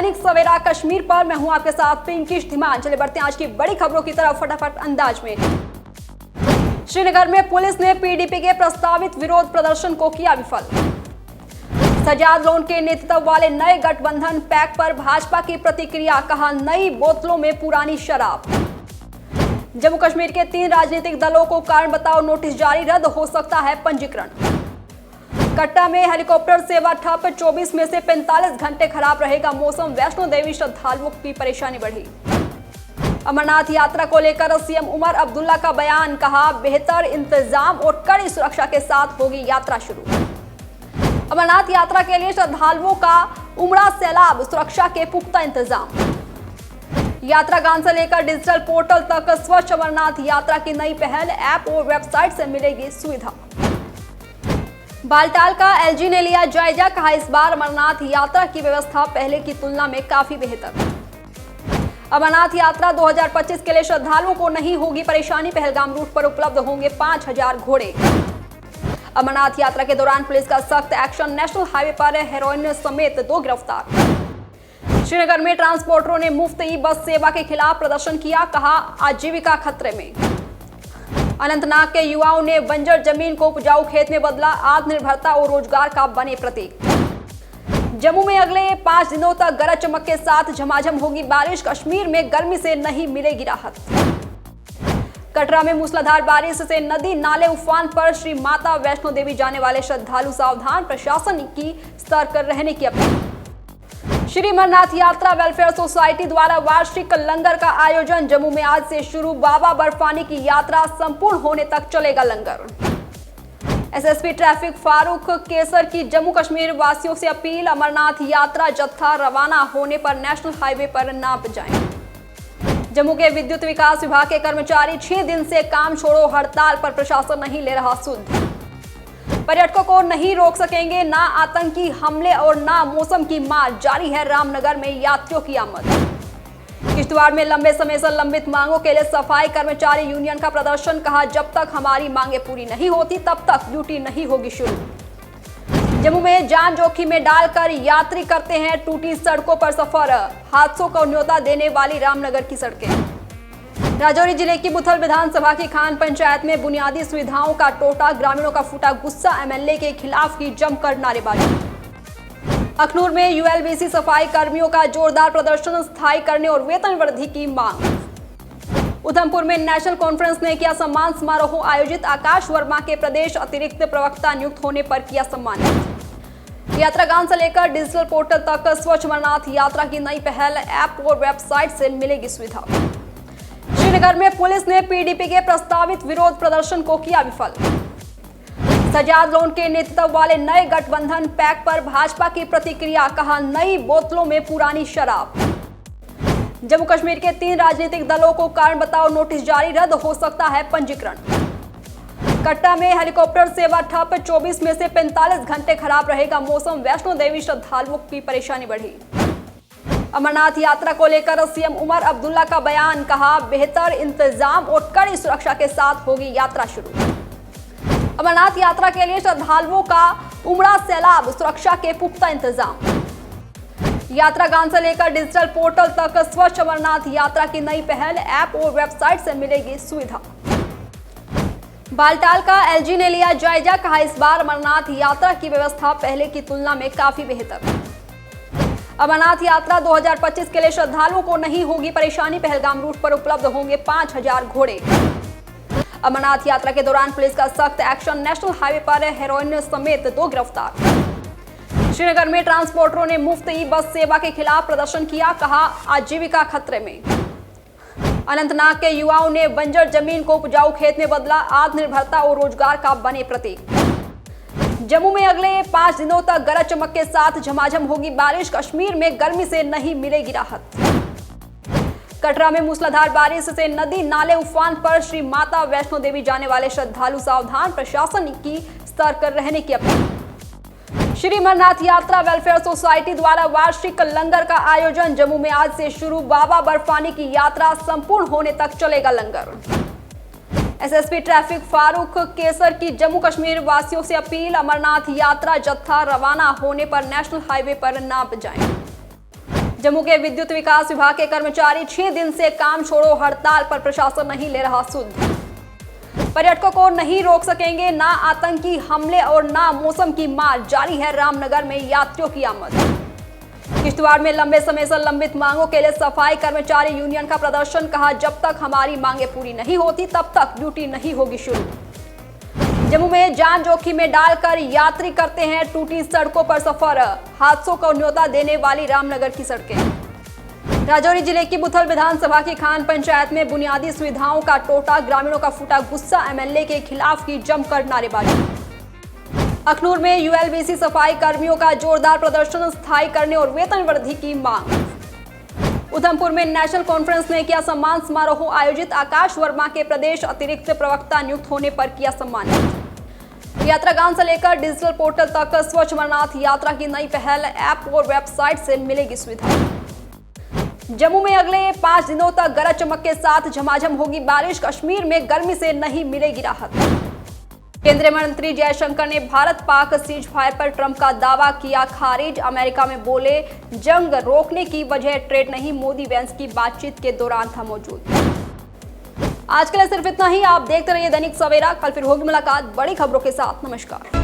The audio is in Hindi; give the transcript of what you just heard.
दैनिक सवेरा कश्मीर पर मैं हूं आपके साथ पिंकिश धीमान। चले बढ़ते हैं आज की बड़ी खबरों की तरफ फटाफट अंदाज में। श्रीनगर में पुलिस ने पीडीपी के प्रस्तावित विरोध प्रदर्शन को किया विफल। सजाद लोन के नेतृत्व वाले नए गठबंधन पैक्ट पर भाजपा की प्रतिक्रिया, कहा नई बोतलों में पुरानी शराब। जम्मू कश्मीर के 3 राजनीतिक दलों को कारण बताओ नोटिस जारी, रद्द हो सकता है पंजीकरण। कट्टा में हेलीकॉप्टर सेवा ठप, 24 में से 45 घंटे खराब रहेगा मौसम, वैष्णो देवी श्रद्धालुओं की परेशानी बढ़ी। अमरनाथ यात्रा को लेकर सीएम उमर अब्दुल्ला का बयान, कहा बेहतर इंतजाम और कड़ी सुरक्षा के साथ होगी यात्रा शुरू। अमरनाथ यात्रा के लिए श्रद्धालुओं का उमड़ा सैलाब, सुरक्षा के पुख्ता इंतजाम। यात्रा गान से लेकर डिजिटल पोर्टल तक स्वच्छ अमरनाथ यात्रा की नई पहल, ऐप और वेबसाइट से मिलेगी सुविधा। बालटाल का एलजी ने लिया जायजा, कहा इस बार अमरनाथ यात्रा की व्यवस्था पहले की तुलना में काफी बेहतर। अमरनाथ यात्रा 2025 के लिए श्रद्धालुओं को नहीं होगी परेशानी, पहलगाम रूट पर उपलब्ध होंगे 5000 घोड़े। अमरनाथ यात्रा के दौरान पुलिस का सख्त एक्शन, नेशनल हाईवे पर हेरोइन समेत 2 गिरफ्तार। श्रीनगर में ट्रांसपोर्टरों ने मुफ्त ई बस सेवा के खिलाफ प्रदर्शन किया, कहा आजीविका खतरे में। अनंतनाग के युवाओं ने बंजर जमीन को उपजाऊ खेत में बदला, आत्मनिर्भरता और रोजगार का बने प्रतीक। जम्मू में अगले 5 दिनों तक गरज चमक के साथ झमाझम होगी बारिश, कश्मीर में गर्मी से नहीं मिलेगी राहत। कटरा में मूसलाधार बारिश से नदी नाले उफान पर, श्री माता वैष्णो देवी जाने वाले श्रद्धालु सावधान, प्रशासन की सतर्क रहने की अपील। श्री अमरनाथ यात्रा वेलफेयर सोसाइटी द्वारा वार्षिक लंगर का आयोजन, जम्मू में आज से शुरू, बाबा बर्फानी की यात्रा संपूर्ण होने तक चलेगा लंगर। एसएसपी ट्रैफिक फारूक केसर की जम्मू कश्मीर वासियों से अपील, अमरनाथ यात्रा जत्था रवाना होने पर नेशनल हाईवे पर ना जाएं। जम्मू के विद्युत विकास विभाग के कर्मचारी 6 दिन से काम छोड़ो हड़ताल पर, प्रशासन नहीं ले रहा सुध। पर्यटकों को नहीं रोक सकेंगे ना आतंकी हमले और ना मौसम की मार, जारी है रामनगर में यात्रियों की आमद। किश्तवाड़ में लंबे समय से लंबित मांगों के लिए सफाई कर्मचारी यूनियन का प्रदर्शन, कहा जब तक हमारी मांगे पूरी नहीं होती तब तक ड्यूटी नहीं होगी शुरू। जम्मू में जान जोखिम में डालकर यात्री करते हैं टूटी सड़कों पर सफर, हादसों को न्योता देने वाली रामनगर की सड़कें। राजौरी जिले की बुथल विधानसभा की खान पंचायत में बुनियादी सुविधाओं का टोटा, ग्रामीणों का फूटा गुस्सा, एमएलए के खिलाफ की जमकर नारेबाजी। अखनूर में यूएलबीसी सफाई कर्मियों का जोरदार प्रदर्शन, स्थायी करने और वेतन वृद्धि की मांग। उधमपुर में नेशनल कॉन्फ्रेंस ने किया सम्मान समारोह आयोजित, आकाश वर्मा के प्रदेश अतिरिक्त प्रवक्ता नियुक्त होने पर किया सम्मानित। यात्रा गान से लेकर डिजिटल पोर्टल तक स्वच्छ अमरनाथ यात्रा की नई पहल, ऐप और वेबसाइट से मिलेगी सुविधा। श्रीनगर में पुलिस ने पीडीपी के प्रस्तावित विरोध प्रदर्शन को किया विफल। सजाद लोन के नेतृत्व वाले नए गठबंधन पैक्ट पर भाजपा की प्रतिक्रिया, कहा नई बोतलों में पुरानी शराब। जम्मू कश्मीर के 3 राजनीतिक दलों को कारण बताओ नोटिस जारी, रद्द हो सकता है पंजीकरण। कट्टा में हेलीकॉप्टर सेवा ठप, 24 में से 45 घंटे खराब रहेगा मौसम, वैष्णो देवी श्रद्धालुओं की परेशानी बढ़ी। अमरनाथ यात्रा को लेकर सीएम उमर अब्दुल्ला का बयान, कहा बेहतर इंतजाम और कड़ी सुरक्षा के साथ होगी यात्रा शुरू। अमरनाथ यात्रा के लिए श्रद्धालुओं का उमड़ा सैलाब, सुरक्षा के पुख्ता इंतजाम। यात्रा गान से लेकर डिजिटल पोर्टल तक स्वच्छ अमरनाथ यात्रा की नई पहल, ऐप और वेबसाइट से मिलेगी सुविधा। बालटाल का एलजी ने लिया जायजा, कहा इस बार अमरनाथ यात्रा की व्यवस्था पहले की तुलना में काफी बेहतर। अमरनाथ यात्रा 2025 के लिए श्रद्धालुओं को नहीं होगी परेशानी, पहलगाम रूट पर उपलब्ध होंगे 5000 घोड़े। अमरनाथ यात्रा के दौरान पुलिस का सख्त एक्शन, नेशनल हाईवे पर हेरोइन समेत 2 गिरफ्तार। श्रीनगर में ट्रांसपोर्टरों ने मुफ्त ई बस सेवा के खिलाफ प्रदर्शन किया, कहा आजीविका खतरे में। अनंतनाग के युवाओं ने बंजर जमीन को उपजाऊ खेत में बदला, आत्मनिर्भरता और रोजगार का बने प्रतीक। जम्मू में अगले 5 दिनों तक गरज चमक के साथ झमाझम होगी बारिश, कश्मीर में गर्मी से नहीं मिलेगी राहत। कटरा में मूसलाधार बारिश से नदी नाले उफान पर, श्री माता वैष्णो देवी जाने वाले श्रद्धालु सावधान, प्रशासन की सतर्क रहने की अपील। श्री अमरनाथ यात्रा वेलफेयर सोसाइटी द्वारा वार्षिक लंगर का आयोजन, जम्मू में आज से शुरू, बाबा बर्फानी की यात्रा संपूर्ण होने तक चलेगा लंगर। एसएसपी ट्रैफिक फारूक केसर की जम्मू कश्मीर वासियों से अपील, अमरनाथ यात्रा जत्था रवाना होने पर नेशनल हाईवे पर ना जाएं। जम्मू के विद्युत विकास विभाग के कर्मचारी 6 दिन से काम छोड़ो हड़ताल पर, प्रशासन नहीं ले रहा सुध। पर्यटकों को नहीं रोक सकेंगे ना आतंकी हमले और ना मौसम की मार, जारी है रामनगर में यात्रियों की आमद। किश्तवाड़ में लंबे समय से लंबित मांगों के लिए सफाई कर्मचारी यूनियन का प्रदर्शन, कहा जब तक हमारी मांगे पूरी नहीं होती तब तक ड्यूटी नहीं होगी शुरू। जम्मू में जान जोखिम में डालकर यात्री करते हैं टूटी सड़कों पर सफर, हादसों को न्योता देने वाली रामनगर की सड़कें। राजौरी जिले की बुथल विधानसभा की खान पंचायत में बुनियादी सुविधाओं का टोटा, ग्रामीणों का फूटा गुस्सा, एमएलए के खिलाफ की जमकर नारेबाजी। अखनूर में यूएलबीसी सफाई कर्मियों का जोरदार प्रदर्शन, स्थायी करने और वेतन वृद्धि की मांग। उधमपुर में नेशनल कॉन्फ्रेंस ने किया सम्मान समारोह आयोजित, आकाश वर्मा के प्रदेश अतिरिक्त प्रवक्ता नियुक्त होने पर किया सम्मानित। यात्रागान से लेकर डिजिटल पोर्टल तक स्वच्छ अमरनाथ यात्रा की नई पहल, ऐप और वेबसाइट से मिलेगी सुविधा। जम्मू में अगले 5 दिनों तक गरज चमक के साथ झमाझम होगी बारिश, कश्मीर में गर्मी से नहीं मिलेगी राहत। केंद्रीय मंत्री जयशंकर ने भारत पाक सीज फायर पर ट्रंप का दावा किया खारिज, अमेरिका में बोले जंग रोकने की वजह ट्रेड नहीं, मोदी वेंस की बातचीत के दौरान था मौजूद। आज के लिए सिर्फ इतना ही। आप देखते रहिए दैनिक सवेरा, कल फिर होगी मुलाकात बड़ी खबरों के साथ। नमस्कार।